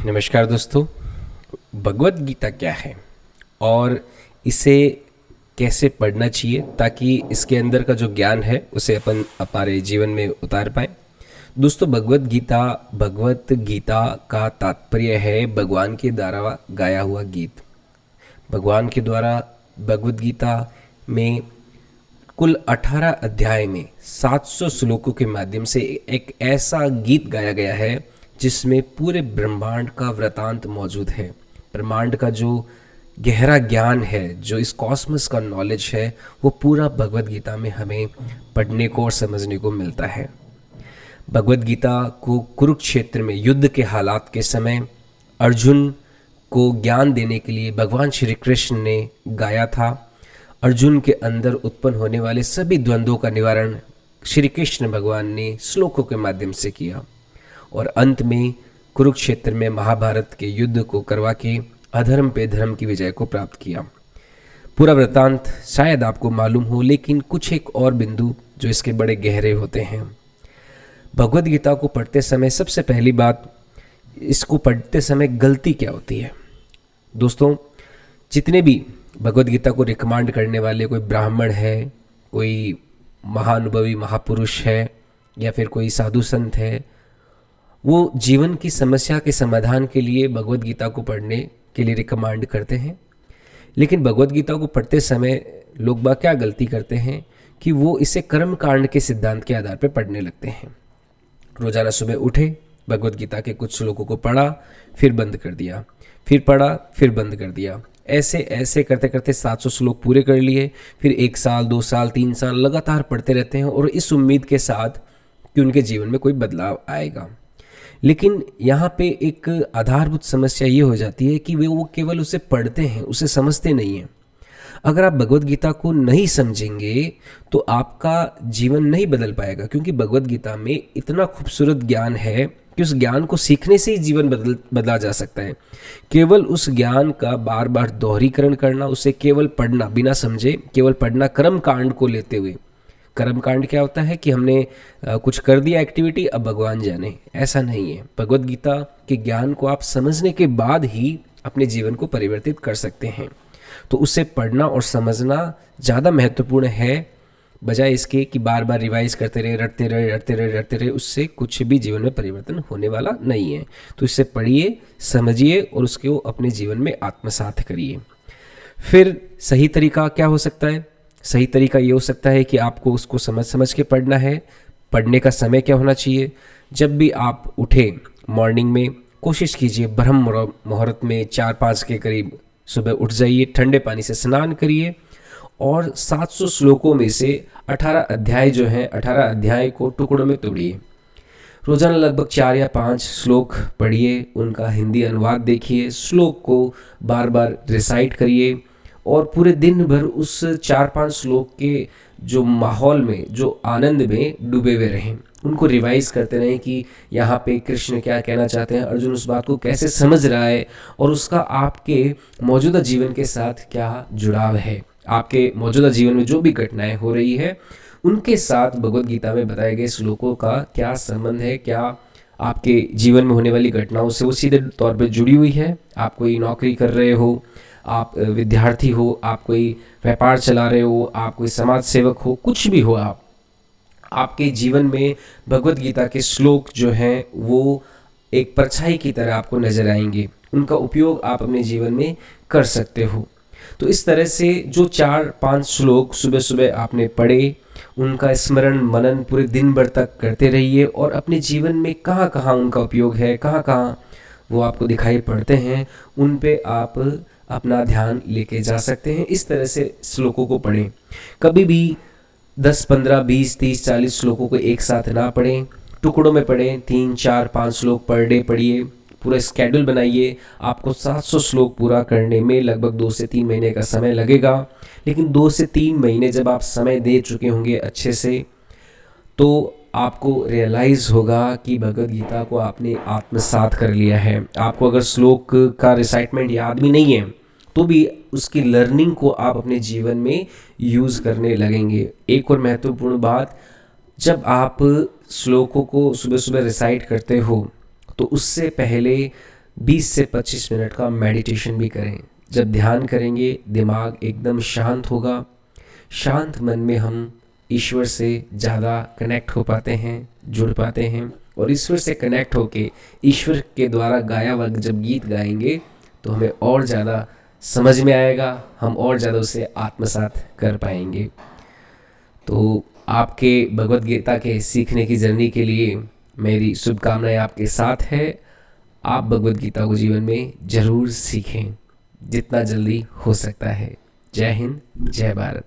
नमस्कार दोस्तों। भगवत गीता क्या है और इसे कैसे पढ़ना चाहिए ताकि इसके अंदर का जो ज्ञान है उसे अपन हमारे जीवन में उतार पाए। दोस्तों, भगवत गीता का तात्पर्य है भगवान के द्वारा गाया हुआ गीत। भगवान के द्वारा भगवत गीता में कुल 18 अध्याय में 700 श्लोकों के माध्यम से एक ऐसा गीत गाया गया है जिसमें पूरे ब्रह्मांड का वृतांत मौजूद है। ब्रह्मांड का जो गहरा ज्ञान है, जो इस कॉस्मस का नॉलेज है, वो पूरा भगवत गीता में हमें पढ़ने को और समझने को मिलता है। भगवत गीता को कुरुक्षेत्र में युद्ध के हालात के समय अर्जुन को ज्ञान देने के लिए भगवान श्री कृष्ण ने गाया था। अर्जुन के अंदर उत्पन्न होने वाले सभी द्वंद्वों का निवारण श्री कृष्ण भगवान ने श्लोकों के माध्यम से किया और अंत में कुरुक्षेत्र में महाभारत के युद्ध को करवा के अधर्म पे धर्म की विजय को प्राप्त किया। पूरा वृतांत शायद आपको मालूम हो, लेकिन कुछ एक और बिंदु जो इसके बड़े गहरे होते हैं। भगवत गीता को पढ़ते समय सबसे पहली बात, इसको पढ़ते समय गलती क्या होती है। दोस्तों, जितने भी भगवत गीता को रिकमेंड करने वाले कोई ब्राह्मण है, कोई महानुभवी महापुरुष है या फिर कोई साधु संत है, वो जीवन की समस्या के समाधान के लिए भगवत गीता को पढ़ने के लिए रिकमेंड करते हैं। लेकिन भगवत गीता को पढ़ते समय लोग बाग क्या गलती करते हैं कि वो इसे कर्म कांड के सिद्धांत के आधार पर पढ़ने लगते हैं। रोजाना सुबह उठे, भगवत गीता के कुछ श्लोकों को पढ़ा, फिर बंद कर दिया, फिर पढ़ा, फिर बंद कर दिया। ऐसे ऐसे करते करते 700 श्लोक पूरे कर लिए। फिर 1 साल 2 साल 3 साल लगातार पढ़ते रहते हैं और इस उम्मीद के साथ कि उनके जीवन में कोई बदलाव आएगा। लेकिन यहाँ पे एक आधारभूत समस्या ये हो जाती है कि वो केवल उसे पढ़ते हैं, उसे समझते नहीं हैं। अगर आप भगवत गीता को नहीं समझेंगे तो आपका जीवन नहीं बदल पाएगा, क्योंकि भगवत गीता में इतना खूबसूरत ज्ञान है कि उस ज्ञान को सीखने से ही जीवन बदला जा सकता है। केवल उस ज्ञान का बार बार दोहरीकरण करना, उसे केवल पढ़ना बिना समझे, केवल पढ़ना कर्म कांड को लेते हुए। कर्म कांड क्या होता है कि हमने कुछ कर दिया एक्टिविटी, अब भगवान जाने, ऐसा नहीं है। भगवत गीता के ज्ञान को आप समझने के बाद ही अपने जीवन को परिवर्तित कर सकते हैं। तो उसे पढ़ना और समझना ज़्यादा महत्वपूर्ण है, बजाय इसके कि बार बार रिवाइज करते रहे, रटते रहे। उससे कुछ भी जीवन में परिवर्तन होने वाला नहीं है। तो इसे पढ़िए, समझिए और उसको अपने जीवन में आत्मसात करिए। फिर सही तरीका क्या हो सकता है? सही तरीका ये हो सकता है कि आपको उसको समझ के पढ़ना है। पढ़ने का समय क्या होना चाहिए? जब भी आप उठे मॉर्निंग में, कोशिश कीजिए ब्रह्म मुहूर्त में 4-5 के करीब सुबह उठ जाइए, ठंडे पानी से स्नान करिए और 700 श्लोकों में से 18 अध्याय जो हैं, 18 अध्याय को टुकड़ों में तोड़िए। रोजाना लगभग 4 या 5 श्लोक पढ़िए, उनका हिंदी अनुवाद देखिए, श्लोक को बार बार रिसाइट करिए और पूरे दिन भर उस 4-5 श्लोक के जो माहौल में, जो आनंद में डूबे हुए रहें। उनको रिवाइज करते रहें कि यहाँ पे कृष्ण क्या कहना चाहते हैं, अर्जुन उस बात को कैसे समझ रहा है और उसका आपके मौजूदा जीवन के साथ क्या जुड़ाव है। आपके मौजूदा जीवन में जो भी घटनाएं हो रही है उनके साथ भगवत गीता में बताए गए श्लोकों का क्या संबंध है, क्या आपके जीवन में होने वाली घटनाओं से वो सीधे तौर पर जुड़ी हुई है। आप कोई नौकरी कर रहे हो, आप विद्यार्थी हो, आप कोई व्यापार चला रहे हो, आप कोई समाज सेवक हो, कुछ भी हो, आपके जीवन में भगवत गीता के श्लोक जो हैं वो एक परछाई की तरह आपको नजर आएंगे। उनका उपयोग आप अपने जीवन में कर सकते हो। तो इस तरह से जो 4-5 श्लोक सुबह सुबह आपने पढ़े, उनका स्मरण मनन पूरे दिन भर तक करते रहिए और अपने जीवन में कहाँ कहाँ उनका उपयोग है, कहाँ कहाँ वो आपको दिखाई पड़ते हैं, उन पे आप अपना ध्यान लेके जा सकते हैं। इस तरह से श्लोकों को पढ़ें। कभी भी 10, 15, 20, 30, 40 श्लोकों को एक साथ ना पढ़ें, टुकड़ों में पढ़ें। 3, 4, 5 श्लोक पर डे पढ़िए, पूरा स्केड्यूल बनाइए। आपको 700 श्लोक पूरा करने में लगभग 2 से 3 महीने का समय लगेगा। लेकिन 2 से 3 महीने जब आप समय दे चुके होंगे अच्छे से, तो आपको रियलाइज़ होगा कि भगवत गीता को आपने आत्मसात कर लिया है। आपको अगर श्लोक का रिसाइटमेंट याद भी नहीं है तो भी उसकी लर्निंग को आप अपने जीवन में यूज़ करने लगेंगे। एक और महत्वपूर्ण बात, जब आप श्लोकों को सुबह सुबह रिसाइट करते हो तो उससे पहले 20 से 25 मिनट का मेडिटेशन भी करें। जब ध्यान करेंगे दिमाग एकदम शांत होगा। शांत मन में हम ईश्वर से ज़्यादा कनेक्ट हो पाते हैं, जुड़ पाते हैं, और ईश्वर से कनेक्ट होके ईश्वर के द्वारा गाया हुआ जब गीत गाएंगे तो हमें और ज़्यादा समझ में आएगा, हम और ज़्यादा उसे आत्मसात कर पाएंगे। तो आपके भगवत गीता के सीखने की जर्नी के लिए मेरी शुभकामनाएं आपके साथ है। आप भगवत गीता को जीवन में ज़रूर सीखें जितना जल्दी हो सकता है। जय हिंद, जय भारत।